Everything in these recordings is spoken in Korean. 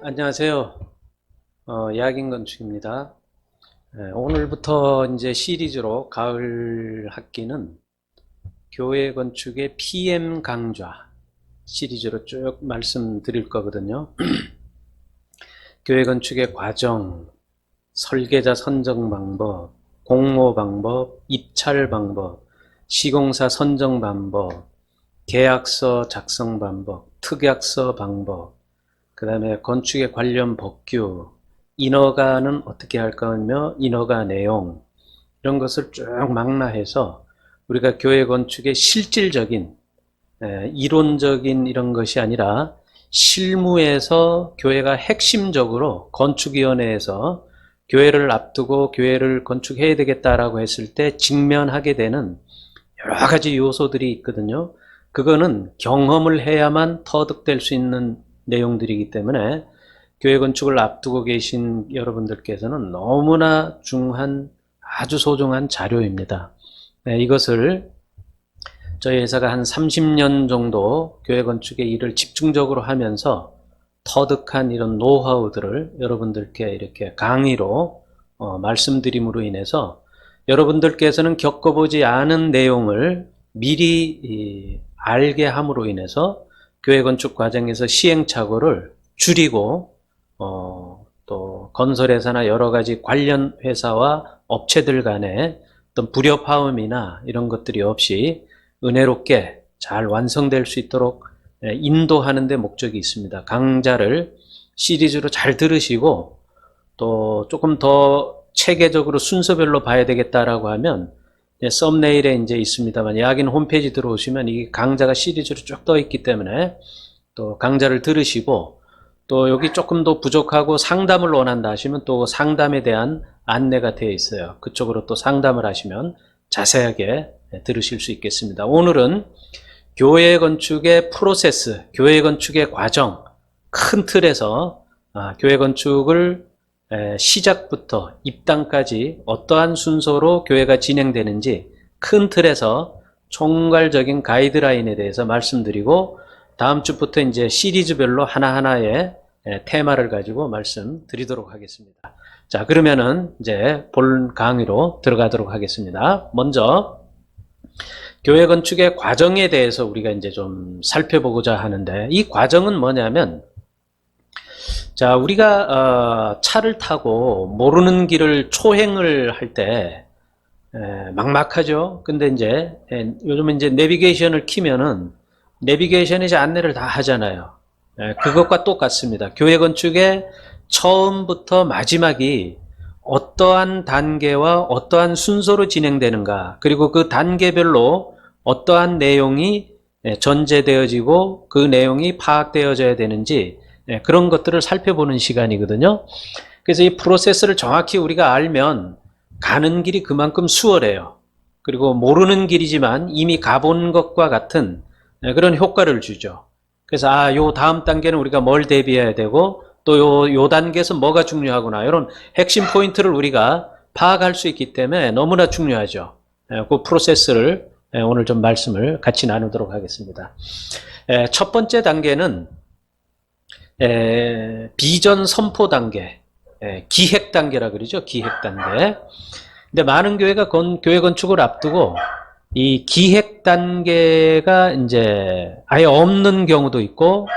안녕하세요. 야긴 건축입니다. 오늘부터 이제 시리즈로 가을 학기는 교회 건축의 PM 강좌 시리즈로 쭉 말씀드릴 거거든요. 교회 건축의 과정, 설계자 선정 방법, 공모 방법, 입찰 방법, 시공사 선정 방법, 계약서 작성 방법, 특약서 방법, 그 다음에 건축에 관련 법규, 인허가는 어떻게 할 거며 인허가 내용, 이런 것을 쭉 망라해서 우리가 교회 건축의 실질적인 이론적인 이런 것이 아니라 실무에서 교회가 핵심적으로 건축위원회에서 교회를 앞두고 교회를 건축해야 되겠다라고 했을 때 직면하게 되는 여러 가지 요소들이 있거든요. 그거는 경험을 해야만 터득될 수 있는 내용들이기 때문에 교회 건축을 앞두고 계신 여러분들께서는 너무나 중요한 아주 소중한 자료입니다. 이것을 저희 회사가 한 30년 정도 교회 건축의 일을 집중적으로 하면서 터득한 이런 노하우들을 여러분들께 이렇게 강의로 말씀드림으로 인해서 여러분들께서는 겪어보지 않은 내용을 미리 알게 함으로 인해서 교회 건축 과정에서 시행착오를 줄이고 또 건설회사나 여러 가지 관련 회사와 업체들 간에 어떤 불협화음이나 이런 것들이 없이 은혜롭게 잘 완성될 수 있도록 인도하는 데 목적이 있습니다. 강좌를 시리즈로 잘 들으시고 또 조금 더 체계적으로 순서별로 봐야 되겠다라고 하면 썸네일에 이제 있습니다만 야긴 홈페이지 들어오시면 이 강좌가 시리즈로 쭉 떠 있기 때문에 또 강좌를 들으시고 또 여기 조금 더 부족하고 상담을 원한다 하시면 또 상담에 대한 안내가 되어 있어요. 그쪽으로 또 상담을 하시면 자세하게 들으실 수 있겠습니다. 오늘은 교회 건축의 프로세스, 교회 건축의 과정, 큰 틀에서 교회 건축을 시작부터 입당까지 어떠한 순서로 교회가 진행되는지 큰 틀에서 총괄적인 가이드라인에 대해서 말씀드리고 다음 주부터 이제 시리즈별로 하나하나의 테마를 가지고 말씀드리도록 하겠습니다. 자, 그러면은 이제 본 강의로 들어가도록 하겠습니다. 먼저 교회 건축의 과정에 대해서 우리가 이제 좀 살펴보고자 하는데 이 과정은 뭐냐면 자, 우리가 차를 타고 모르는 길을 초행을 할 때 막막하죠. 근데 이제 요즘은 이제 내비게이션을 키면은 내비게이션이 이제 안내를 다 하잖아요. 그것과 똑같습니다. 교회 건축의 처음부터 마지막이 어떠한 단계와 어떠한 순서로 진행되는가, 그리고 그 단계별로 어떠한 내용이 전제되어지고 그 내용이 파악되어져야 되는지 그런 것들을 살펴보는 시간이거든요. 그래서 이 프로세스를 정확히 우리가 알면 가는 길이 그만큼 수월해요. 그리고 모르는 길이지만 이미 가본 것과 같은 그런 효과를 주죠. 그래서 요 다음 단계는 우리가 뭘 대비해야 되고 또 요 단계에서 뭐가 중요하구나, 이런 핵심 포인트를 우리가 파악할 수 있기 때문에 너무나 중요하죠. 그 프로세스를 오늘 좀 말씀을 같이 나누도록 하겠습니다. 첫 번째 단계는 비전 선포 단계, 기획 단계라 그러죠. 기획 단계. 근데 많은 교회가 교회 건축을 앞두고 이 기획 단계가 이제 아예 없는 경우도 있고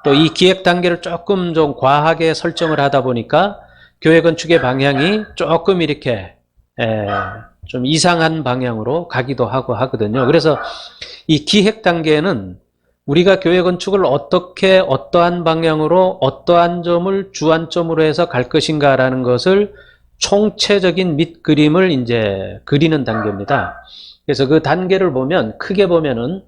또 이 기획 단계를 조금 좀 과하게 설정을 하다 보니까 교회 건축의 방향이 조금 이렇게 좀 이상한 방향으로 가기도 하고 하거든요. 그래서 이 기획 단계는 우리가 교회 건축을 어떻게 어떠한 방향으로 어떠한 점을 주안점으로 해서 갈 것인가라는 것을 총체적인 밑그림을 이제 그리는 단계입니다. 그래서 그 단계를 보면 크게 보면은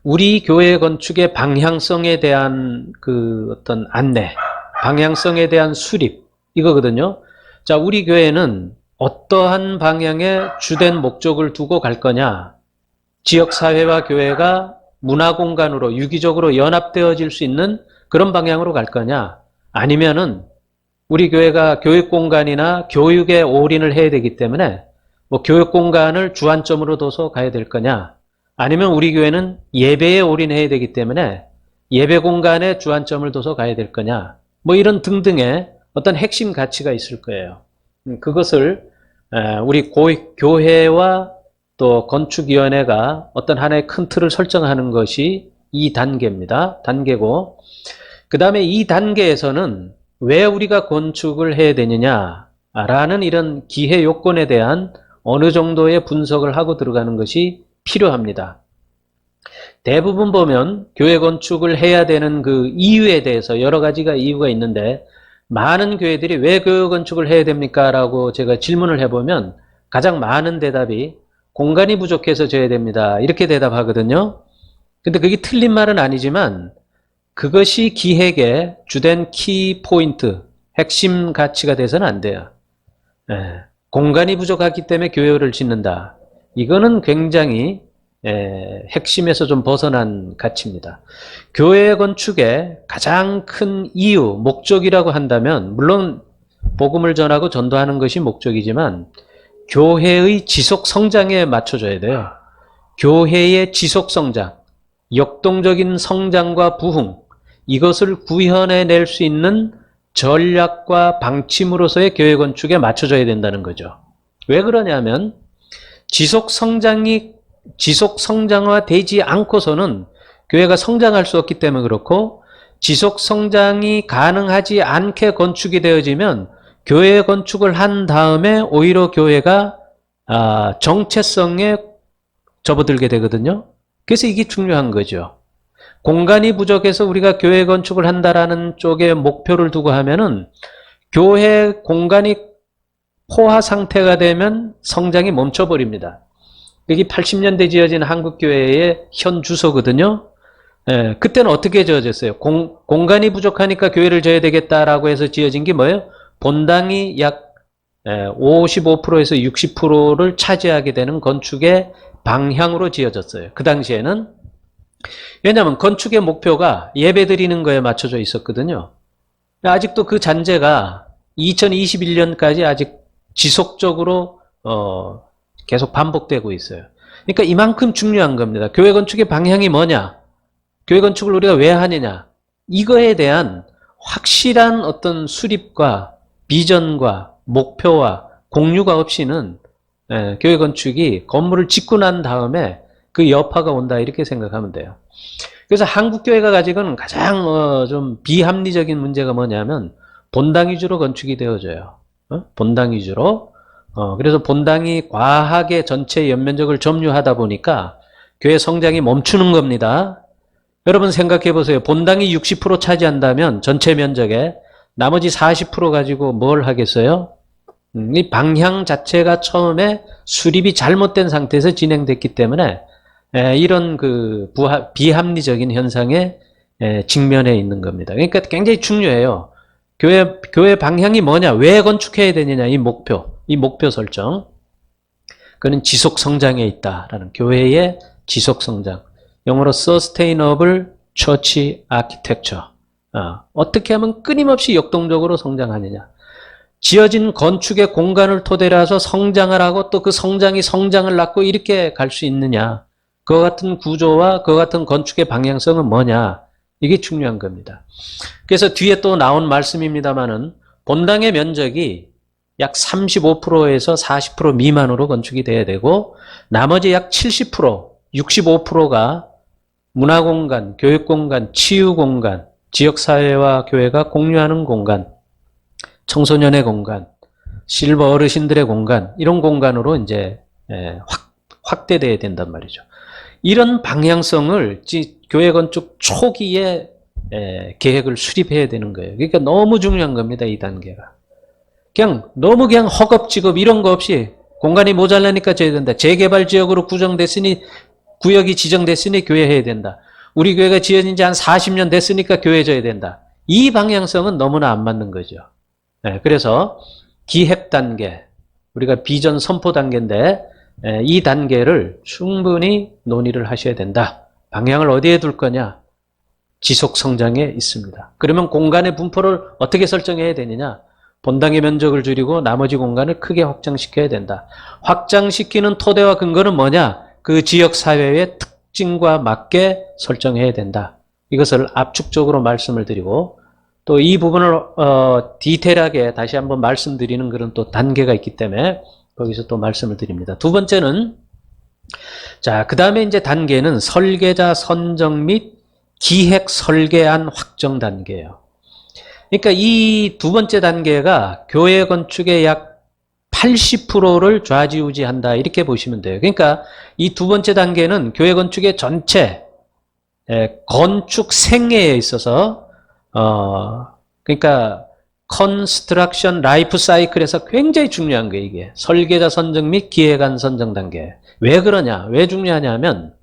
우리 교회 건축의 방향성에 대한 그 어떤 안내, 방향성에 대한 수립, 이거거든요. 자, 우리 교회는 어떠한 방향의 주된 목적을 두고 갈 거냐, 지역사회와 교회가 문화공간으로 유기적으로 연합되어질 수 있는 그런 방향으로 갈 거냐, 아니면은 우리 교회가 교육공간이나 교육에 올인을 해야 되기 때문에 뭐 교육공간을 주안점으로 둬서 가야 될 거냐, 아니면 우리 교회는 예배에 올인해야 되기 때문에 예배 공간에 주안점을 둬서 가야 될 거냐, 뭐 이런 등등의 어떤 핵심 가치가 있을 거예요. 그것을 우리 교회와 또 건축위원회가 어떤 하나의 큰 틀을 설정하는 것이 이 단계입니다. 단계고, 그 다음에 이 단계에서는 왜 우리가 건축을 해야 되느냐라는 이런 기회 요건에 대한 어느 정도의 분석을 하고 들어가는 것이 필요합니다. 대부분 보면 교회 건축을 해야 되는 그 이유에 대해서 여러 가지가 이유가 있는데, 많은 교회들이 왜 교회 건축을 해야 됩니까? 라고 제가 질문을 해보면 가장 많은 대답이 공간이 부족해서 져야 됩니다, 이렇게 대답하거든요. 근데 그게 틀린 말은 아니지만 그것이 기획의 주된 키 포인트, 핵심 가치가 돼서는 안 돼요. 공간이 부족하기 때문에 교회를 짓는다, 이거는 굉장히 핵심에서 좀 벗어난 가치입니다. 교회 건축의 가장 큰 이유, 목적이라고 한다면, 물론 복음을 전하고 전도하는 것이 목적이지만 교회의 지속 성장에 맞춰줘야 돼요. 교회의 지속 성장, 역동적인 성장과 부흥, 이것을 구현해낼 수 있는 전략과 방침으로서의 교회 건축에 맞춰줘야 된다는 거죠. 왜 그러냐면 지속 성장화되지 않고서는 교회가 성장할 수 없기 때문에 그렇고, 지속 성장이 가능하지 않게 건축이 되어지면 교회 건축을 한 다음에 오히려 교회가 정체성에 접어들게 되거든요. 그래서 이게 중요한 거죠. 공간이 부족해서 우리가 교회 건축을 한다라는 쪽에 목표를 두고 하면은 교회 공간이 포화 상태가 되면 성장이 멈춰버립니다. 여기 80년대 지어진 한국교회의 현 주소거든요. 그때는 어떻게 지어졌어요? 공간이 부족하니까 교회를 지어야 되겠다라고 해서 지어진 게 뭐예요? 본당이 약 55%에서 60%를 차지하게 되는 건축의 방향으로 지어졌어요. 그 당시에는. 왜냐하면 건축의 목표가 예배 드리는 거에 맞춰져 있었거든요. 아직도 그 잔재가 2021년까지 아직 지속적으로 계속 반복되고 있어요. 그러니까 이만큼 중요한 겁니다. 교회 건축의 방향이 뭐냐? 교회 건축을 우리가 왜 하느냐? 이거에 대한 확실한 어떤 수립과 비전과 목표와 공유가 없이는 교회 건축이 건물을 짓고 난 다음에 그 여파가 온다, 이렇게 생각하면 돼요. 그래서 한국교회가 가지고 있는 가장 좀 비합리적인 문제가 뭐냐면 본당 위주로 건축이 되어져요. 본당 위주로. 그래서 본당이 과하게 전체 연면적을 점유하다 보니까 교회 성장이 멈추는 겁니다. 여러분 생각해 보세요. 본당이 60% 차지한다면 전체 면적에 나머지 40% 가지고 뭘 하겠어요? 이 방향 자체가 처음에 수립이 잘못된 상태에서 진행됐기 때문에 이런 그 비합리적인 현상에 직면해 있는 겁니다. 그러니까 굉장히 중요해요. 교회 방향이 뭐냐, 왜 건축해야 되느냐, 이 목표 설정. 그는 지속 성장에 있다라는, 교회의 지속 성장. 영어로 Sustainable Church Architecture. 어떻게 하면 끊임없이 역동적으로 성장하느냐. 지어진 건축의 공간을 토대로 해서 성장을 하고 또 그 성장이 성장을 낳고 이렇게 갈 수 있느냐. 그와 같은 구조와 그와 같은 건축의 방향성은 뭐냐. 이게 중요한 겁니다. 그래서 뒤에 또 나온 말씀입니다만은 본당의 면적이 약 35%에서 40% 미만으로 건축이 돼야 되고, 나머지 약 70%, 65%가 문화공간, 교육공간, 치유공간, 지역사회와 교회가 공유하는 공간, 청소년의 공간, 실버 어르신들의 공간, 이런 공간으로 이제 확대돼야 된단 말이죠. 이런 방향성을 교회 건축 초기에 계획을 수립해야 되는 거예요. 그러니까 너무 중요한 겁니다, 이 단계가. 너무 허겁지겁 이런 거 없이 공간이 모자라니까 져야 된다. 재개발 지역으로 구역이 지정됐으니 교회 해야 된다. 우리 교회가 지어진 지 한 40년 됐으니까 교회 져야 된다. 이 방향성은 너무나 안 맞는 거죠. 그래서 기획 단계, 우리가 비전 선포 단계인데 이 단계를 충분히 논의를 하셔야 된다. 방향을 어디에 둘 거냐? 지속 성장에 있습니다. 그러면 공간의 분포를 어떻게 설정해야 되느냐? 본당의 면적을 줄이고 나머지 공간을 크게 확장시켜야 된다. 확장시키는 토대와 근거는 뭐냐? 그 지역 사회의 특징과 맞게 설정해야 된다. 이것을 압축적으로 말씀을 드리고, 또 이 부분을 디테일하게 다시 한번 말씀드리는 그런 또 단계가 있기 때문에 거기서 또 말씀을 드립니다. 두 번째는, 자, 그 다음에 이제 단계는 설계자 선정 및 기획 설계안 확정 단계예요. 그러니까 이 두 번째 단계가 교회 건축의 약 80%를 좌지우지한다, 이렇게 보시면 돼요. 그러니까 이 두 번째 단계는 교회 건축의 전체 건축 생애에 있어서 그러니까 컨스트럭션 라이프 사이클에서 굉장히 중요한 거예요. 이게 설계자 선정 및 기획안 선정 단계. 왜 그러냐, 왜 중요하냐면,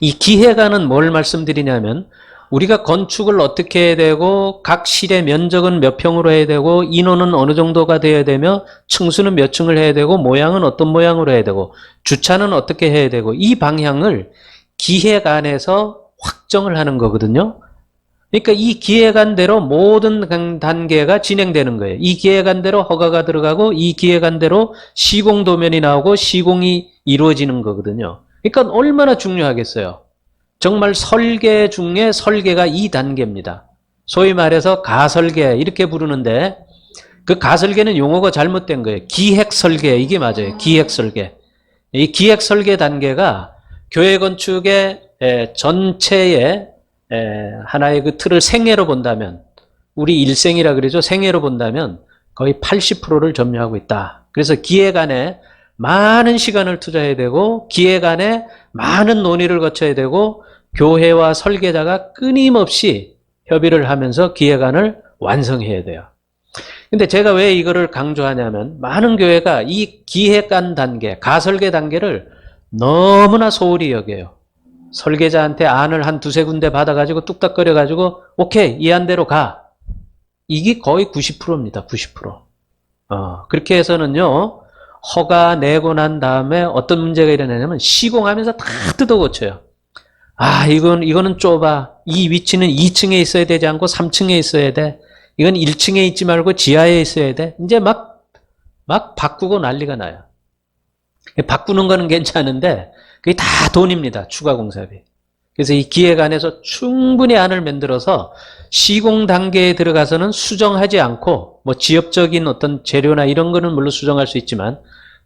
이 기획안은 뭘 말씀드리냐면, 우리가 건축을 어떻게 해야 되고, 각 실의 면적은 몇 평으로 해야 되고, 인원은 어느 정도가 돼야 되며, 층수는 몇 층을 해야 되고, 모양은 어떤 모양으로 해야 되고, 주차는 어떻게 해야 되고, 이 방향을 기획안에서 확정을 하는 거거든요. 그러니까 이 기획안대로 모든 단계가 진행되는 거예요. 이 기획안대로 허가가 들어가고, 이 기획안대로 시공 도면이 나오고 시공이 이루어지는 거거든요. 그러니까 얼마나 중요하겠어요. 정말 설계 중에 설계가 이 단계입니다. 소위 말해서 가설계 이렇게 부르는데, 그 가설계는 용어가 잘못된 거예요. 기획설계, 이게 맞아요. 기획설계. 이 기획설계 단계가 교회 건축의 전체의 하나의 그 틀을 생애로 본다면, 우리 일생이라 그러죠. 생애로 본다면 거의 80%를 점유하고 있다. 그래서 기획안에 많은 시간을 투자해야 되고, 기획안에 많은 논의를 거쳐야 되고, 교회와 설계자가 끊임없이 협의를 하면서 기획안을 완성해야 돼요. 근데 제가 왜 이거를 강조하냐면, 많은 교회가 이 기획안 단계, 가설계 단계를 너무나 소홀히 여겨요. 설계자한테 안을 한 두세 군데 받아가지고 뚝딱거려가지고 오케이, 이 안대로 가. 이게 거의 90%입니다. 90%. 그렇게 해서는요, 허가 내고 난 다음에 어떤 문제가 일어나냐면, 시공하면서 다 뜯어고쳐요. 이거는 좁아. 이 위치는 2층에 있어야 되지 않고 3층에 있어야 돼. 이건 1층에 있지 말고 지하에 있어야 돼. 이제 막 바꾸고 난리가 나요. 바꾸는 거는 괜찮은데, 그게 다 돈입니다. 추가 공사비. 그래서 이 기획안에서 충분히 안을 만들어서 시공 단계에 들어가서는 수정하지 않고, 뭐 지역적인 어떤 재료나 이런 거는 물론 수정할 수 있지만,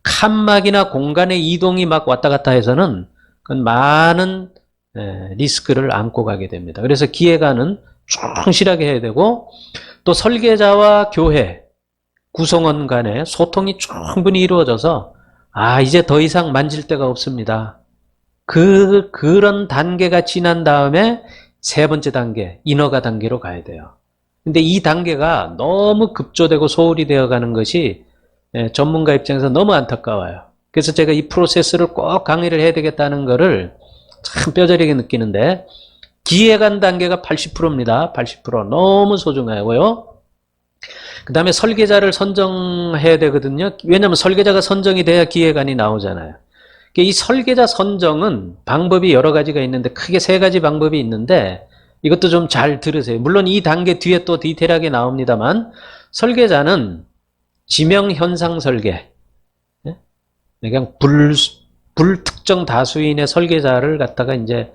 칸막이나 공간의 이동이 막 왔다 갔다 해서는 그건 많은 리스크를 안고 가게 됩니다. 그래서 기획안은 충실하게 해야 되고, 또 설계자와 교회, 구성원 간의 소통이 충분히 이루어져서, 이제 더 이상 만질 데가 없습니다. 그런 단계가 지난 다음에 세 번째 단계, 인허가 단계로 가야 돼요. 근데 이 단계가 너무 급조되고 소홀히 되어 가는 것이 전문가 입장에서 너무 안타까워요. 그래서 제가 이 프로세스를 꼭 강의를 해야 되겠다는 거를 참 뼈저리게 느끼는데, 기획안 단계가 80%입니다. 80%. 너무 소중하고요. 그 다음에 설계자를 선정해야 되거든요. 왜냐하면 설계자가 선정이 돼야 기획안이 나오잖아요. 이 설계자 선정은 방법이 여러 가지가 있는데, 크게 세 가지 방법이 있는데, 이것도 좀 잘 들으세요. 물론 이 단계 뒤에 또 디테일하게 나옵니다만, 설계자는 지명 현상 설계, 그냥 불특정 다수인의 설계자를 갖다가 이제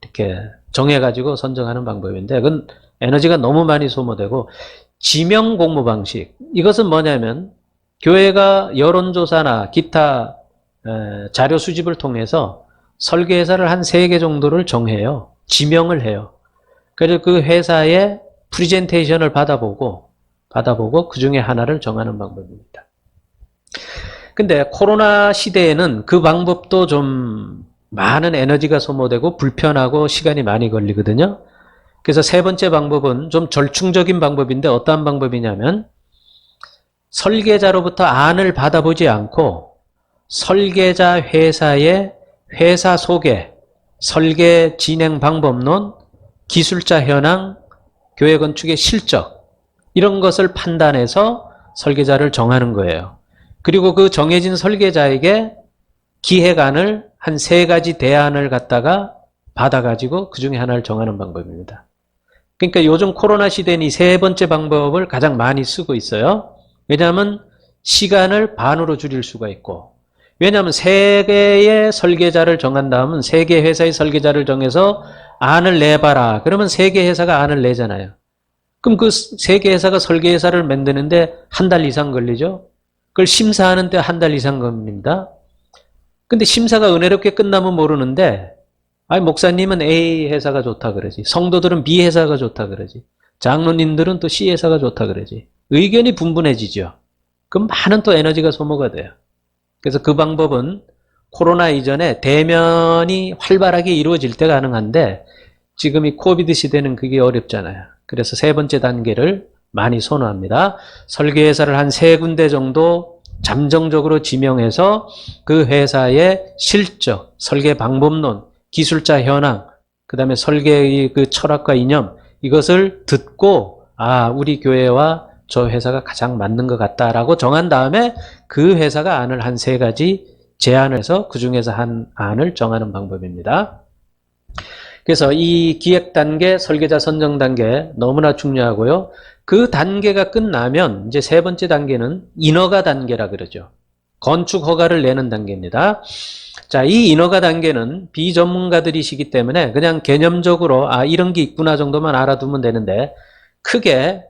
이렇게 정해가지고 선정하는 방법인데, 그건 에너지가 너무 많이 소모되고, 지명 공모 방식, 이것은 뭐냐면 교회가 여론조사나 기타 자료 수집을 통해서 설계회사를 한 3개 정도를 정해요. 지명을 해요. 그래서 그 회사의 프리젠테이션을 받아보고 그 중에 하나를 정하는 방법입니다. 근데 코로나 시대에는 그 방법도 좀 많은 에너지가 소모되고 불편하고 시간이 많이 걸리거든요. 그래서 세 번째 방법은 좀 절충적인 방법인데, 어떠한 방법이냐면, 설계자로부터 안을 받아보지 않고 설계자 회사의 회사 소개, 설계 진행 방법론, 기술자 현황, 교회 건축의 실적, 이런 것을 판단해서 설계자를 정하는 거예요. 그리고 그 정해진 설계자에게 기획안을 한 3가지 대안을 갖다가 받아가지고 그 중에 하나를 정하는 방법입니다. 그러니까 요즘 코로나 시대는 이 세 번째 방법을 가장 많이 쓰고 있어요. 왜냐하면 시간을 반으로 줄일 수가 있고, 왜냐하면 3개의 설계자를 정한 다음은 3개 회사의 설계자를 정해서 안을 내봐라. 그러면 세계회사가 안을 내잖아요. 그럼 그 세계회사가 설계회사를 만드는데 한 달 이상 걸리죠? 그걸 심사하는데 한 달 이상 걸립니다. 근데 심사가 은혜롭게 끝나면 모르는데, 아니, 목사님은 A 회사가 좋다 그러지. 성도들은 B 회사가 좋다 그러지. 장로님들은 또 C 회사가 좋다 그러지. 의견이 분분해지죠. 그럼 많은 또 에너지가 소모가 돼요. 그래서 그 방법은 코로나 이전에 대면이 활발하게 이루어질 때 가능한데 지금 이 코비드 시대는 그게 어렵잖아요. 그래서 세 번째 단계를 많이 선호합니다. 설계회사를 한 3군데 정도 잠정적으로 지명해서 그 회사의 실적, 설계 방법론, 기술자 현황, 그 다음에 설계의 그 철학과 이념, 이것을 듣고, 아, 우리 교회와 저 회사가 가장 맞는 것 같다라고 정한 다음에 그 회사가 안을 한 3가지 제안해서 그 중에서 한 안을 정하는 방법입니다. 그래서 이 기획 단계, 설계자 선정 단계 너무나 중요하고요. 그 단계가 끝나면 이제 3번째 단계는 인허가 단계라 그러죠. 건축 허가를 내는 단계입니다. 자, 이 인허가 단계는 비전문가들이시기 때문에 그냥 개념적으로 아, 이런 게 있구나 정도만 알아두면 되는데 크게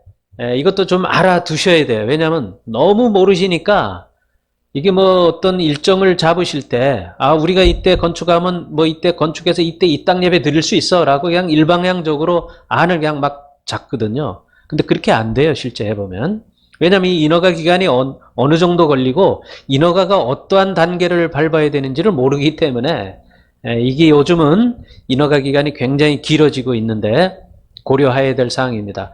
이것도 좀 알아두셔야 돼요. 왜냐하면 너무 모르시니까 이게 뭐 어떤 일정을 잡으실 때, 아, 우리가 이때 건축하면 뭐 이때 건축해서 이때 이 땅 예배 드릴 수 있어. 라고 그냥 일방향적으로 안을 그냥 막 잡거든요. 근데 그렇게 안 돼요. 실제 해보면. 왜냐면 이 인허가 기간이 어느 정도 걸리고 인허가가 어떠한 단계를 밟아야 되는지를 모르기 때문에 이게 요즘은 인허가 기간이 굉장히 길어지고 있는데 고려해야 될 사항입니다.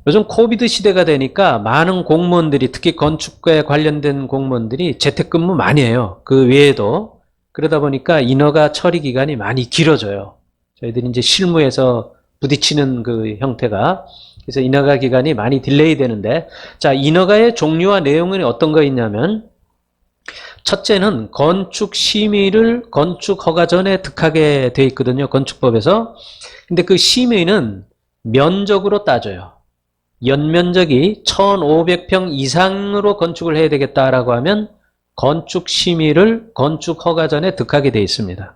요즘 코비드 시대가 되니까 많은 공무원들이 특히 건축과에 관련된 공무원들이 재택근무 많이 해요. 그 외에도. 그러다 보니까 인허가 처리 기간이 많이 길어져요. 저희들이 이제 실무에서 부딪히는 그 형태가. 그래서 인허가 기간이 많이 딜레이 되는데, 자, 인허가의 종류와 내용은 어떤 거 있냐면, 첫째는 건축 심의를 건축 허가 전에 득하게 돼 있거든요. 건축법에서. 근데 그 심의는 면적으로 따져요. 연면적이 1,500평 이상으로 건축을 해야 되겠다라고 하면 건축 심의를 건축 허가 전에 득하게 되어 있습니다.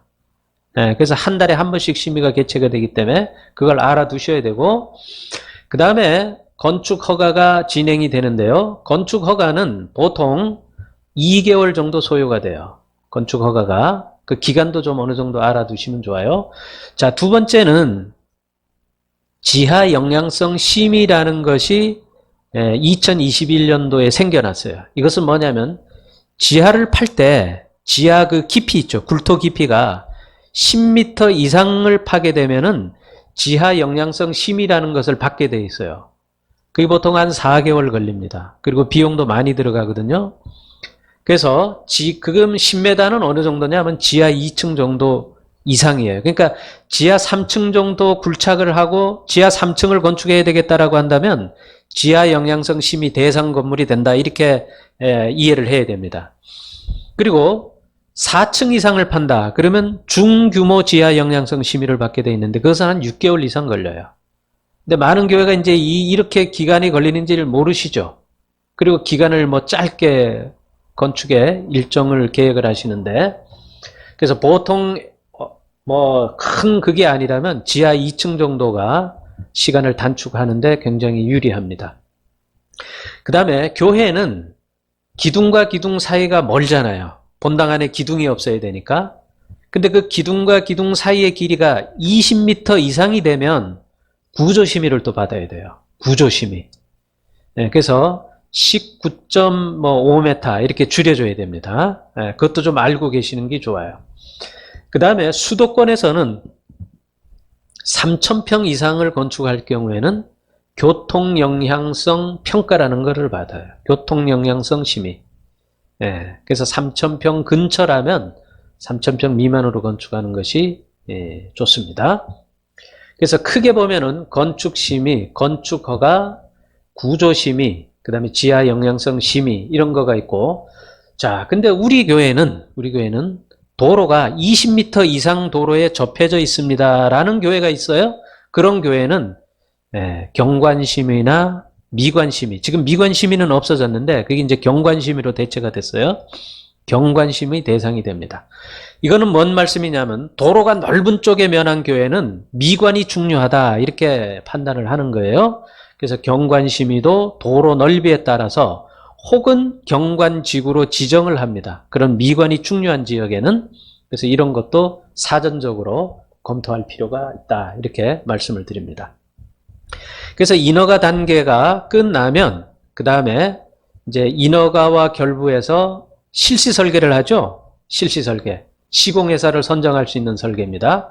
그래서 한 달에 한 번씩 심의가 개최가 되기 때문에 그걸 알아두셔야 되고, 그 다음에 건축 허가가 진행이 되는데요. 건축 허가는 보통 2개월 정도 소요가 돼요. 건축 허가가. 그 기간도 좀 어느 정도 알아두시면 좋아요. 자, 두 번째는 지하 영향성 심의라는 것이 2021년도에 생겨났어요. 이것은 뭐냐면 지하를 팔 때 지하 그 깊이 있죠. 굴토 깊이가 10m 이상을 파게 되면은 지하 영향성 심의라는 것을 받게 돼 있어요. 그게 보통 한 4개월 걸립니다. 그리고 비용도 많이 들어가거든요. 그래서 지금 10m는 어느 정도냐면 지하 2층 정도 이상이에요. 그러니까 지하 3층 정도 굴착을 하고 지하 3층을 건축해야 되겠다라고 한다면 지하 영향성 심의 대상 건물이 된다. 이렇게 이해를 해야 됩니다. 그리고 4층 이상을 판다. 그러면 중규모 지하 영향성 심의를 받게 돼 있는데 그것은 한 6개월 이상 걸려요. 근데 많은 교회가 이제 이렇게 기간이 걸리는지를 모르시죠. 그리고 기간을 뭐 짧게 건축에 일정을 계획을 하시는데, 그래서 보통 뭐 큰 그게 아니라면 지하 2층 정도가 시간을 단축하는데 굉장히 유리합니다. 그 다음에 교회는 기둥과 기둥 사이가 멀잖아요. 본당 안에 기둥이 없어야 되니까. 근데 그 기둥과 기둥 사이의 길이가 20m 이상이 되면 구조심의를 또 받아야 돼요. 구조심의. 그래서 19.5m 이렇게 줄여줘야 됩니다. 그것도 좀 알고 계시는 게 좋아요. 그 다음에 수도권에서는 3,000평 이상을 건축할 경우에는 교통영향성 평가라는 것을 받아요. 교통영향성 심의. 그래서 3,000평 근처라면 3,000평 미만으로 건축하는 것이 좋습니다. 그래서 크게 보면은 건축심의, 건축허가, 구조심의, 그 다음에 지하 영향성 심의 이런 거가 있고, 자, 근데 우리 교회는 도로가 20m 이상 도로에 접해져 있습니다라는 교회가 있어요. 그런 교회는 경관심의나 미관심의, 지금 미관심의는 없어졌는데 그게 이제 경관심의로 대체가 됐어요. 경관심의 대상이 됩니다. 이거는 뭔 말씀이냐면 도로가 넓은 쪽에 면한 교회는 미관이 중요하다 이렇게 판단을 하는 거예요. 그래서 경관심의도 도로 넓이에 따라서 혹은 경관지구로 지정을 합니다. 그런 미관이 중요한 지역에는. 그래서 이런 것도 사전적으로 검토할 필요가 있다 이렇게 말씀을 드립니다. 그래서 인허가 단계가 끝나면 그 다음에 이제 인허가와 결부해서 실시 설계를 하죠. 실시 설계. 시공회사를 선정할 수 있는 설계입니다.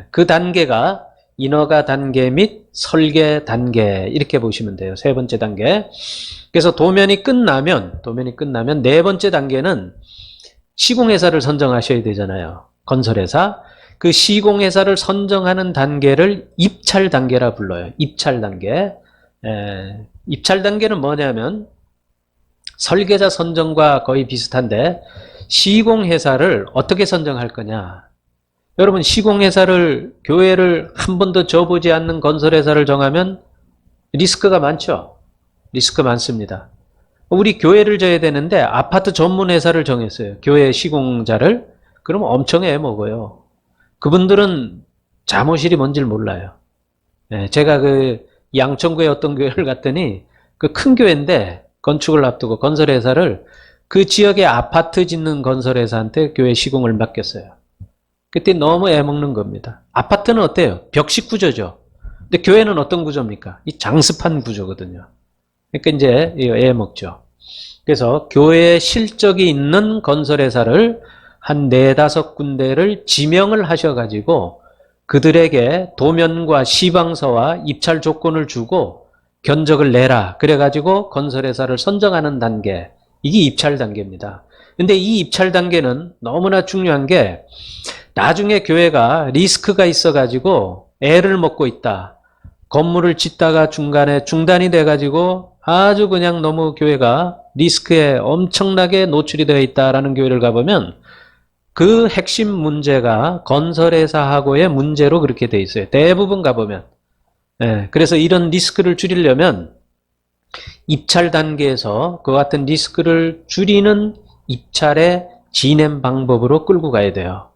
그 단계가 인허가 단계 및 설계 단계 이렇게 보시면 돼요. 세 번째 단계. 그래서 도면이 끝나면 네 번째 단계는 시공회사를 선정하셔야 되잖아요. 건설회사. 그 시공회사를 선정하는 단계를 입찰 단계라 불러요. 입찰 단계. 입찰 단계는 뭐냐면 설계자 선정과 거의 비슷한데 시공회사를 어떻게 선정할 거냐. 여러분 시공회사를 교회를 한 번도 져보지 않는 건설회사를 정하면 리스크가 많죠. 리스크 많습니다. 우리 교회를 져야 되는데 아파트 전문회사를 정했어요. 교회 시공자를. 그러면 엄청 애먹어요. 그분들은 잠옷일이 뭔지를 몰라요. 제가 그 양천구에 어떤 교회를 갔더니 그 큰 교회인데 건축을 앞두고 건설회사를 그 지역에 아파트 짓는 건설회사한테 교회 시공을 맡겼어요. 그때 너무 애먹는 겁니다. 아파트는 어때요? 벽식 구조죠. 근데 교회는 어떤 구조입니까? 이 장습한 구조거든요. 그러니까 이제 애먹죠. 그래서 교회에 실적이 있는 건설회사를 한 4-5군데를 지명을 하셔가지고 그들에게 도면과 시방서와 입찰 조건을 주고 견적을 내라. 그래가지고 건설회사를 선정하는 단계. 이게 입찰 단계입니다. 근데 이 입찰 단계는 너무나 중요한 게 나중에 교회가 리스크가 있어가지고 애를 먹고 있다. 건물을 짓다가 중간에 중단이 돼가지고 아주 그냥 너무 교회가 리스크에 엄청나게 노출이 되어 있다라는 교회를 가보면 그 핵심 문제가 건설회사하고의 문제로 그렇게 돼 있어요. 대부분 가보면. 그래서 이런 리스크를 줄이려면 입찰 단계에서 그 같은 리스크를 줄이는 입찰의 진행 방법으로 끌고 가야 돼요.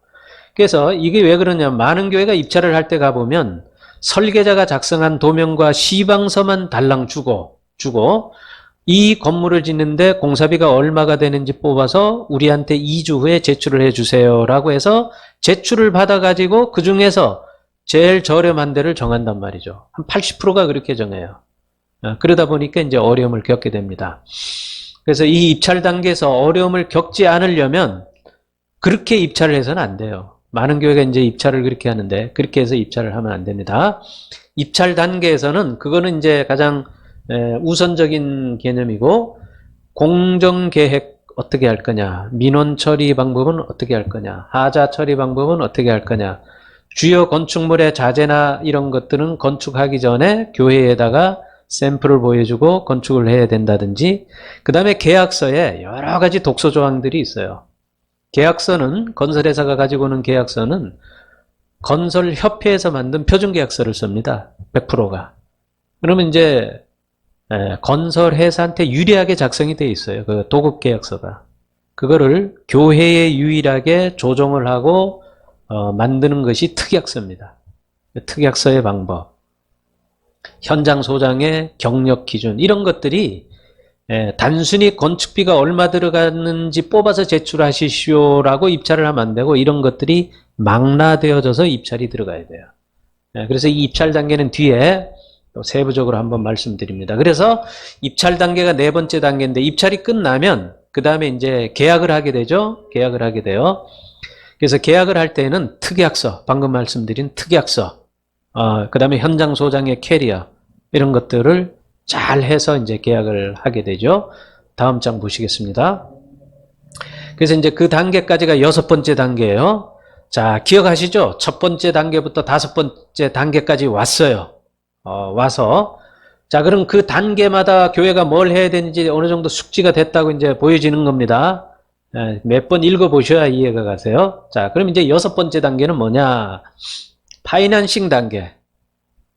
그래서 이게 왜 그러냐면 많은 교회가 입찰을 할 때 가보면 설계자가 작성한 도면과 시방서만 달랑 주고 이 건물을 짓는데 공사비가 얼마가 되는지 뽑아서 우리한테 2주 후에 제출을 해주세요 라고 해서 제출을 받아가지고 그 중에서 제일 저렴한 데를 정한단 말이죠. 한 80%가 그렇게 정해요. 그러다 보니까 이제 어려움을 겪게 됩니다. 그래서 이 입찰 단계에서 어려움을 겪지 않으려면 그렇게 입찰을 해서는 안 돼요. 많은 교회가 이제 입찰을 그렇게 하는데 그렇게 해서 입찰을 하면 안 됩니다. 입찰 단계에서는 그거는 이제 가장 우선적인 개념이고 공정계획 어떻게 할 거냐, 민원 처리 방법은 어떻게 할 거냐, 하자 처리 방법은 어떻게 할 거냐, 주요 건축물의 자재나 이런 것들은 건축하기 전에 교회에다가 샘플을 보여주고 건축을 해야 된다든지 그 다음에 계약서에 여러 가지 독소 조항들이 있어요. 계약서는 건설회사가 가지고 오는 계약서는 건설협회에서 만든 표준계약서를 씁니다. 100%가. 그러면 이제 건설회사한테 유리하게 작성이 되어 있어요. 그 도급계약서가. 그거를 교회에 유일하게 조정을 하고 만드는 것이 특약서입니다. 특약서의 방법. 현장 소장의 경력 기준 이런 것들이 단순히 건축비가 얼마 들어갔는지 뽑아서 제출하시오라고 입찰을 하면 안 되고 이런 것들이 망라되어져서 입찰이 들어가야 돼요. 그래서 이 입찰 단계는 뒤에 세부적으로 한번 말씀드립니다. 그래서 입찰 단계가 네 번째 단계인데 입찰이 끝나면 그 다음에 이제 계약을 하게 되죠. 계약을 하게 돼요. 그래서 계약을 할 때는 특약서, 방금 말씀드린 특약서, 그 다음에 현장 소장의 캐리어 이런 것들을 잘 해서 이제 계약을 하게 되죠. 다음 장 보시겠습니다. 그래서 이제 그 단계까지가 6번째 단계예요. 자, 기억하시죠? 첫 번째 단계부터 5번째 단계까지 왔어요. 와서 자, 그럼 그 단계마다 교회가 뭘 해야 되는지 어느 정도 숙지가 됐다고 이제 보여지는 겁니다. 몇 번 읽어보셔야 이해가 가세요. 자, 그럼 이제 6번째 단계는 뭐냐? 파이낸싱 단계.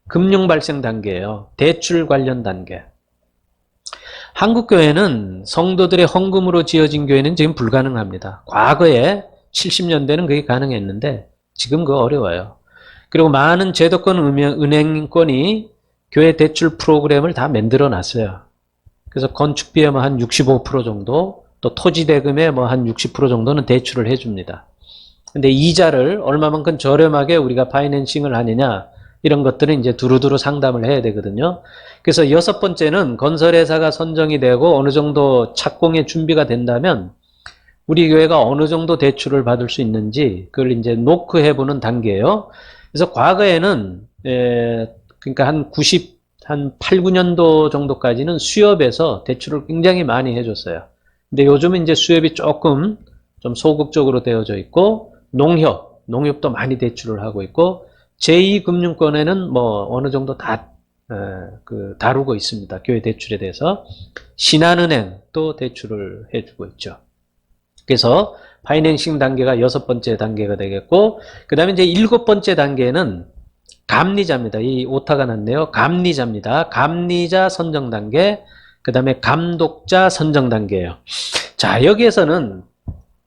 금융 발생 단계예요. 대출 관련 단계. 한국 교회는 성도들의 헌금으로 지어진 교회는 지금 불가능합니다. 과거에 70년대는 그게 가능했는데 지금 그거 어려워요. 그리고 많은 제도권 은행권이 교회 대출 프로그램을 다 만들어 놨어요. 그래서 건축비의 뭐 한 65% 정도, 또 토지 대금의 뭐 한 60% 정도는 대출을 해줍니다. 근데 이자를 얼마만큼 저렴하게 우리가 파이낸싱을 하느냐, 이런 것들은 이제 두루두루 상담을 해야 되거든요. 그래서 여섯 번째는 건설회사가 선정이 되고 어느 정도 착공의 준비가 된다면 우리 교회가 어느 정도 대출을 받을 수 있는지 그걸 이제 노크해보는 단계예요. 그래서 과거에는 그러니까 한 8, 9년도 정도까지는 수협에서 대출을 굉장히 많이 해줬어요. 근데 요즘은 이제 수협이 조금 좀 소극적으로 되어져 있고 농협도 많이 대출을 하고 있고 제2금융권에는 뭐 어느 정도 다 다루고 있습니다. 교회 대출에 대해서. 신한은행도 대출을 해주고 있죠. 그래서 파이낸싱 단계가 여섯 번째 단계가 되겠고, 그 다음에 이제 일곱 번째 단계는 감리자입니다. 이 오타가 났네요. 감리자입니다. 감리자 선정 단계, 그 다음에 감독자 선정 단계예요. 자, 여기에서는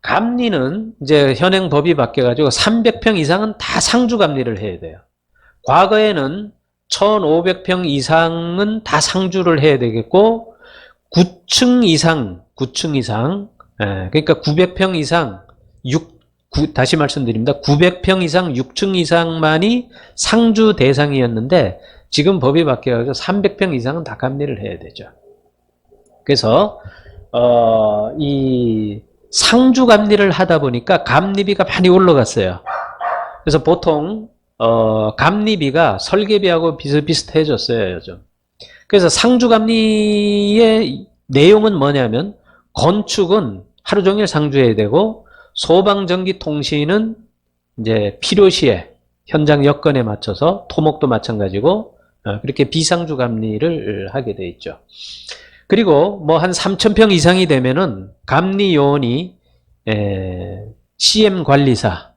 감리는 이제 현행 법이 바뀌어가지고 300평 이상은 다 상주 감리를 해야 돼요. 과거에는 1500평 이상은 다 상주를 해야 되겠고, 9층 이상, 그러니까 900평 이상, 다시 말씀드립니다. 900평 이상, 6층 이상만이 상주 대상이었는데, 지금 법이 바뀌어서 300평 이상은 다 감리를 해야 되죠. 그래서, 이 상주 감리를 하다 보니까 감리비가 많이 올라갔어요. 그래서 보통, 감리비가 설계비하고 비슷비슷해졌어요, 요즘. 그래서 상주 감리의 내용은 뭐냐면, 건축은 하루 종일 상주해야 되고, 소방전기통신은 이제 필요시에 현장 여건에 맞춰서 토목도 마찬가지고 그렇게 비상주 감리를 하게 돼 있죠. 그리고 뭐 한 3,000평 이상이 되면은 감리요원이 CM 관리사,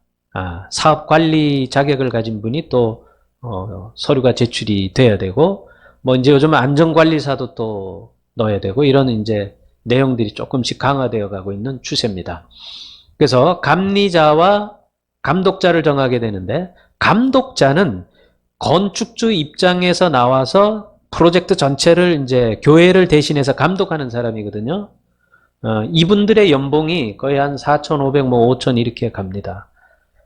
사업 관리 자격을 가진 분이 또 서류가 제출이 돼야 되고, 뭐 이제 요즘 안전관리사도 또 넣어야 되고, 이런 이제 내용들이 조금씩 강화되어 가고 있는 추세입니다. 그래서 감리자와 감독자를 정하게 되는데, 감독자는 건축주 입장에서 나와서 프로젝트 전체를 이제 교회를 대신해서 감독하는 사람이거든요. 이분들의 연봉이 거의 한 4,500, 뭐 5,000 이렇게 갑니다.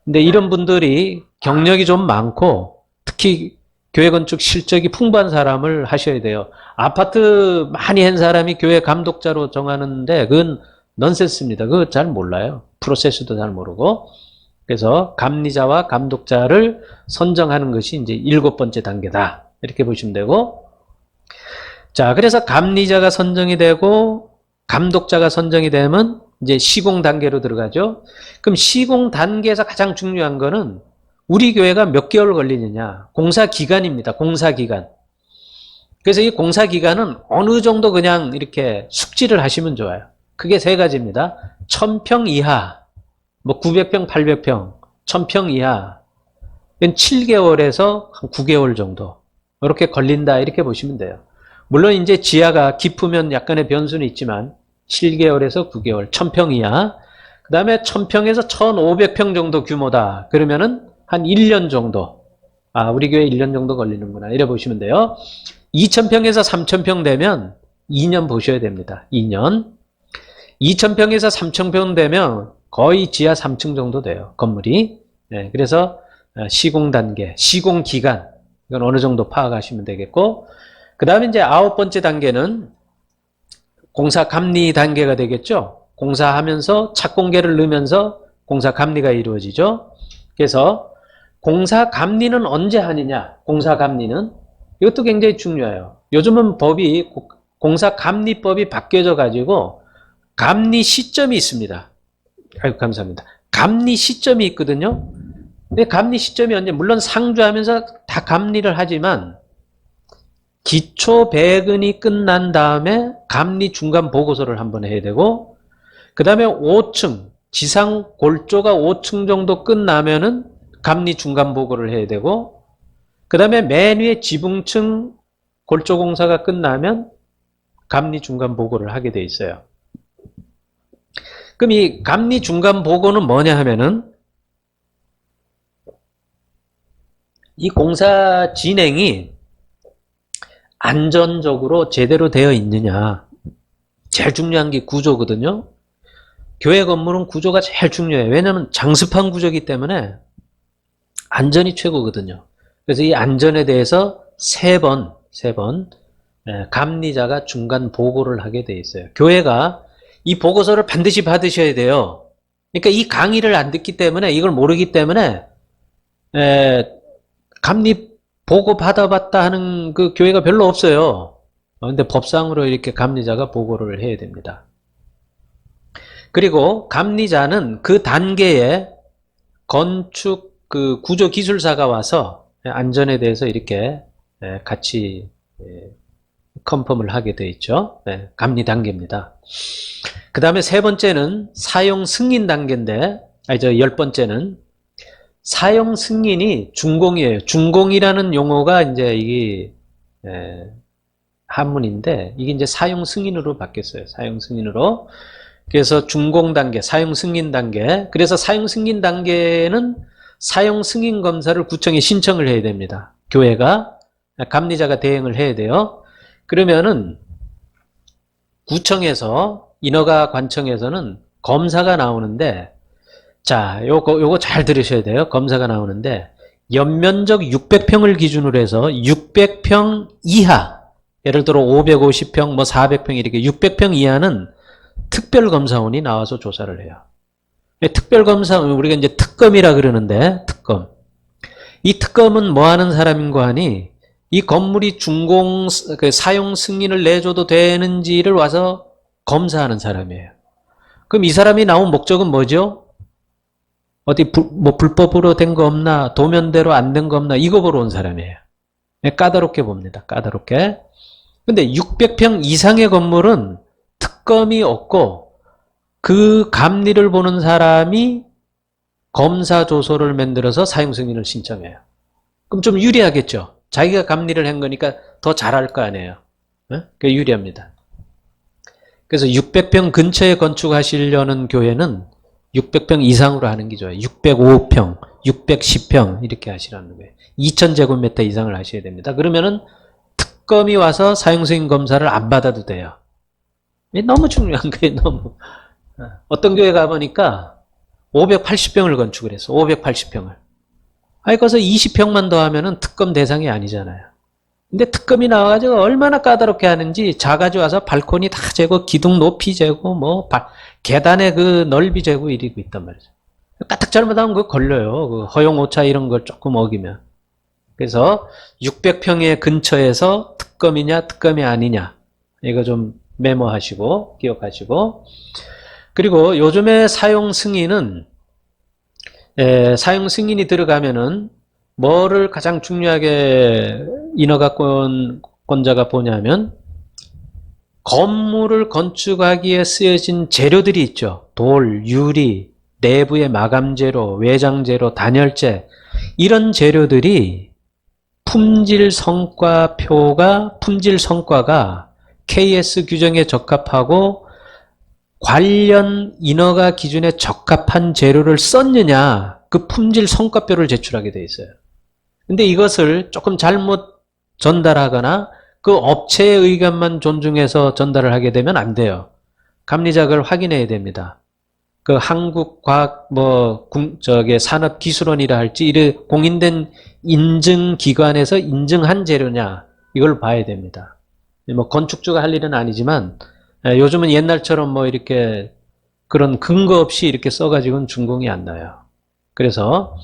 근데 이런 분들이 경력이 좀 많고, 특히 교회 건축 실적이 풍부한 사람을 하셔야 돼요. 아파트 많이 한 사람이 교회 감독자로 정하는데 그건 넌센스입니다. 그거 잘 몰라요. 프로세스도 잘 모르고. 그래서 감리자와 감독자를 선정하는 것이 이제 일곱 번째 단계다. 이렇게 보시면 되고. 자, 그래서 감리자가 선정이 되고 감독자가 선정이 되면 이제 시공 단계로 들어가죠. 그럼 시공 단계에서 가장 중요한 거는 우리 교회가 몇 개월 걸리느냐. 공사 기간입니다. 공사 기간. 그래서 이 공사 기간은 어느 정도 그냥 이렇게 숙지를 하시면 좋아요. 그게 세 가지입니다. 1000평 이하, 뭐 900평, 800평, 1000평 이하. 7개월에서 한 9개월 정도. 이렇게 걸린다. 이렇게 보시면 돼요. 물론 이제 지하가 깊으면 약간의 변수는 있지만 7개월에서 9개월, 1000평 이하. 그 다음에 1000평에서 1500평 정도 규모다. 그러면은 한 1년 정도. 우리 교회 1년 정도 걸리는구나. 이래 보시면 돼요. 2000평에서 3000평 되면 2년 보셔야 됩니다. 2년. 2000평에서 3000평 되면 거의 지하 3층 정도 돼요. 건물이. 네, 그래서 시공 단계, 시공 기간. 이건 어느 정도 파악하시면 되겠고. 그 다음에 이제 아홉 번째 단계는 공사 감리 단계가 되겠죠. 공사하면서 착공계를 넣으면서 공사 감리가 이루어지죠. 그래서 공사 감리는 언제 하느냐? 공사 감리는 이것도 굉장히 중요해요. 요즘은 법이 공사 감리법이 바뀌어져 가지고 감리 시점이 있습니다. 아이고 감사합니다. 감리 시점이 있거든요. 근데 감리 시점이 언제? 물론 상주하면서 다 감리를 하지만 기초 배근이 끝난 다음에 감리 중간 보고서를 한번 해야 되고, 그 다음에 5층 지상 골조가 5층 정도 끝나면은 감리 중간 보고를 해야 되고, 그 다음에 맨 위에 지붕층 골조 공사가 끝나면 감리 중간 보고를 하게 돼 있어요. 그럼 이 감리 중간 보고는 뭐냐 하면은 이 공사 진행이 안전적으로 제대로 되어 있느냐. 제일 중요한 게 구조거든요. 교회 건물은 구조가 제일 중요해요. 왜냐하면 장습한 구조이기 때문에 안전이 최고거든요. 그래서 이 안전에 대해서 세 번 감리자가 중간 보고를 하게 돼 있어요. 교회가 이 보고서를 반드시 받으셔야 돼요. 그러니까 이 강의를 안 듣기 때문에 이걸 모르기 때문에 감리 보고 받아봤다 하는 그 교회가 별로 없어요. 근데 법상으로 이렇게 감리자가 보고를 해야 됩니다. 그리고 감리자는 그 단계에 건축 그 구조기술사가 와서 안전에 대해서 이렇게 같이 컨펌을 하게 돼 있죠. 감리 단계입니다. 그 다음에 세 번째는 사용 승인 단계인데, 열 번째는 사용 승인이 준공이에요. 준공이라는 용어가 이제 이게 한문인데 이게 이제 사용 승인으로 바뀌었어요. 사용 승인으로. 그래서 준공 단계, 사용 승인 단계. 그래서 사용 승인 단계는 사용 승인 검사를 구청에 신청을 해야 됩니다. 교회가 감리자가 대행을 해야 돼요. 그러면은 구청에서 인허가 관청에서는 검사가 나오는데, 자, 요거 잘 들으셔야 돼요. 검사가 나오는데 연면적 600평을 기준으로 해서 600평 이하, 예를 들어 550평, 뭐 400평 이렇게 600평 이하는 특별검사원이 나와서 조사를 해요. 특별검사원, 우리가 이제 특검이라 그러는데, 특검. 이 특검은 뭐 하는 사람인가 하니, 이 건물이 준공, 사용 승인을 내줘도 되는지를 와서 검사하는 사람이에요. 그럼 이 사람이 나온 목적은 뭐죠? 어디 뭐 불법으로 된 거 없나, 도면대로 안 된 거 없나, 이거 보러 온 사람이에요. 까다롭게 봅니다. 까다롭게. 근데 600평 이상의 건물은 특검이 없고 그 감리를 보는 사람이 검사 조서를 만들어서 사용 승인을 신청해요. 그럼 좀 유리하겠죠. 자기가 감리를 한 거니까 더 잘할 거 아니에요. 그게 유리합니다. 그래서 600평 근처에 건축하시려는 교회는 600평 이상으로 하는 게 좋아요. 605평, 610평 이렇게 하시라는 거예요. 2000제곱미터 이상을 하셔야 됩니다. 그러면은 특검이 와서 사용승인 검사를 안 받아도 돼요. 너무 중요한 거예요. 너무. 어떤 교회 가보니까 580평을 건축을 했어. 580평을. 아니 거기서 20평만 더 하면은 특검 대상이 아니잖아요. 근데 특검이 나와가지고 얼마나 까다롭게 하는지 자가지고 와서 발코니 다 재고 기둥 높이 재고 뭐 계단의 그 넓이 재고 이러고 있단 말이죠. 까딱 잘못하면 그거 걸려요. 그 허용 오차 이런 걸 조금 어기면. 그래서 600평의 근처에서 특검이냐 특검이 아니냐 이거 좀 메모하시고 기억하시고, 그리고 요즘에 사용 승인은 사용 승인이 들어가면은 뭐를 가장 중요하게 인허가권자가 보냐면 건물을 건축하기에 쓰여진 재료들이 있죠. 돌, 유리, 내부의 마감재료, 외장재료, 단열재 이런 재료들이 품질 성과가 KS 규정에 적합하고 관련 인허가 기준에 적합한 재료를 썼느냐, 그 품질 성과표를 제출하게 돼 있어요. 근데 이것을 조금 잘못 전달하거나 그 업체의 의견만 존중해서 전달을 하게 되면 안 돼요. 감리자가 그걸 확인해야 됩니다. 그 한국과학 산업기술원이라 할지 이래 공인된 인증기관에서 인증한 재료냐 이걸 봐야 됩니다. 뭐 건축주가 할 일은 아니지만 요즘은 옛날처럼 뭐 이렇게 그런 근거 없이 이렇게 써가지고는 준공이 안 나요. 그래서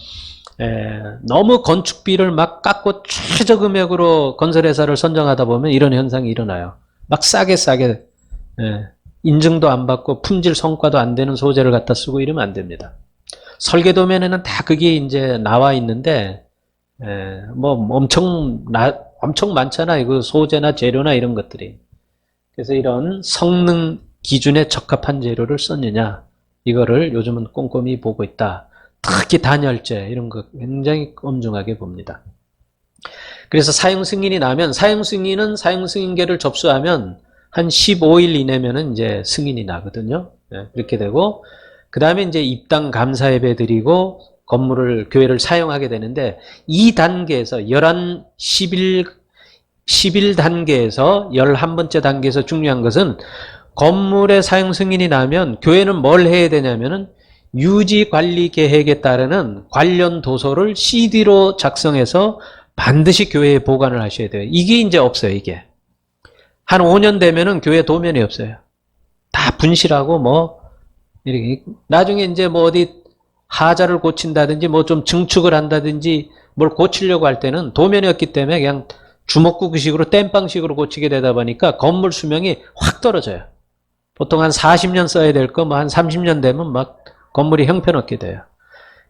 너무 건축비를 막 깎고 최저 금액으로 건설회사를 선정하다 보면 이런 현상이 일어나요. 막 싸게 인증도 안 받고 품질 성과도 안 되는 소재를 갖다 쓰고 이러면 안 됩니다. 설계도면에는 다 그게 이제 나와 있는데 뭐 엄청 많잖아요. 그 소재나 재료나 이런 것들이. 그래서 이런 성능 기준에 적합한 재료를 썼느냐 이거를 요즘은 꼼꼼히 보고 있다. 특히 단열재 이런 거 굉장히 엄중하게 봅니다. 그래서 사용 승인이 나면 사용 승인계를 접수하면 한 15일 이내면은 이제 승인이 나거든요. 그렇게 되고, 그 다음에 이제 입당 감사 예배 드리고 건물을, 교회를 사용하게 되는데, 이 단계에서 11 단계에서 11번째 단계에서 중요한 것은 건물의 사용 승인이 나면 교회는 뭘 해야 되냐면은 유지 관리 계획에 따르는 관련 도서를 CD로 작성해서 반드시 교회에 보관을 하셔야 돼요. 이게 이제 없어요, 이게. 한 5년 되면은 교회 도면이 없어요. 다 분실하고 뭐, 이렇게. 나중에 이제 뭐 어디 하자를 고친다든지 뭐 좀 증축을 한다든지 뭘 고치려고 할 때는 도면이 없기 때문에 그냥 주먹구구식으로 땜빵식으로 고치게 되다 보니까 건물 수명이 확 떨어져요. 보통 한 40년 써야 될 거 뭐 한 30년 되면 막 건물이 형편없게 돼요.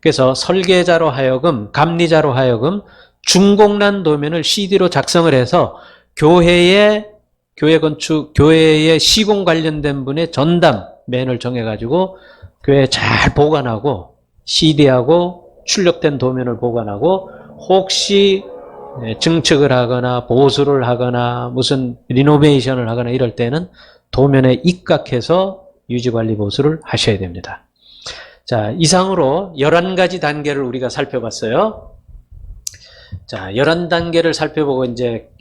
그래서 설계자로 하여금, 감리자로 하여금 중공란 도면을 CD로 작성을 해서 교회의 교회 건축, 교회의 시공 관련된 분의 전담맨을 정해가지고 교회에 잘 보관하고 CD하고 출력된 도면을 보관하고 혹시 증축을 하거나 보수를 하거나 무슨 리노베이션을 하거나 이럴 때는 도면에 입각해서 유지관리 보수를 하셔야 됩니다. 자, 이상으로 11가지 단계를 우리가 살펴봤어요. 자, 11단계를 살펴보고 이제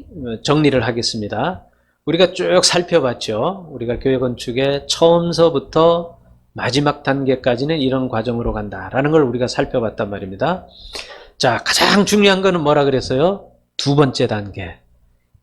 정리를 하겠습니다. 우리가 쭉 살펴봤죠. 우리가 교회 건축의 처음서부터 마지막 단계까지는 이런 과정으로 간다라는 걸 우리가 살펴봤단 말입니다. 자, 가장 중요한 거는 뭐라 그랬어요? 두 번째 단계.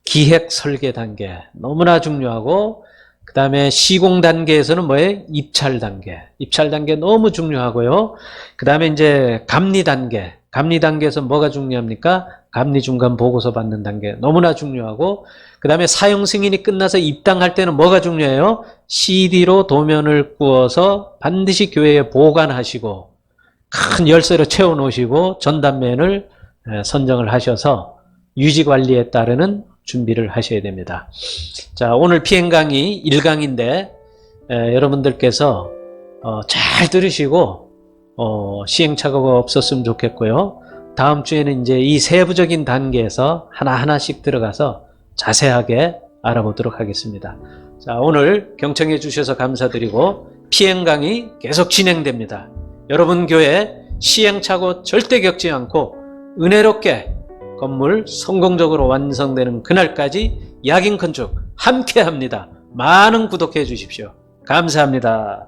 기획 설계 단계. 너무나 중요하고, 그 다음에 시공 단계에서는 뭐예요? 입찰 단계. 입찰 단계 너무 중요하고요. 그 다음에 이제 감리 단계. 감리 단계에서 뭐가 중요합니까? 감리 중간 보고서 받는 단계. 너무나 중요하고, 그 다음에 사용 승인이 끝나서 입당할 때는 뭐가 중요해요? CD로 도면을 구워서 반드시 교회에 보관하시고, 큰 열쇠로 채워 놓으시고, 전담맨을 선정을 하셔서 유지관리에 따르는 준비를 하셔야 됩니다. 자, 오늘 피행 강의 1강인데 여러분들께서 잘 들으시고 시행착오가 없었으면 좋겠고요. 다음 주에는 이제 이 세부적인 단계에서 하나하나씩 들어가서 자세하게 알아보도록 하겠습니다. 자, 오늘 경청해 주셔서 감사드리고 피행 강의 계속 진행됩니다. 여러분 교회 시행착오 절대 겪지 않고 은혜롭게 건물 성공적으로 완성되는 그날까지 야긴 건축 함께 합니다. 많은 구독해 주십시오. 감사합니다.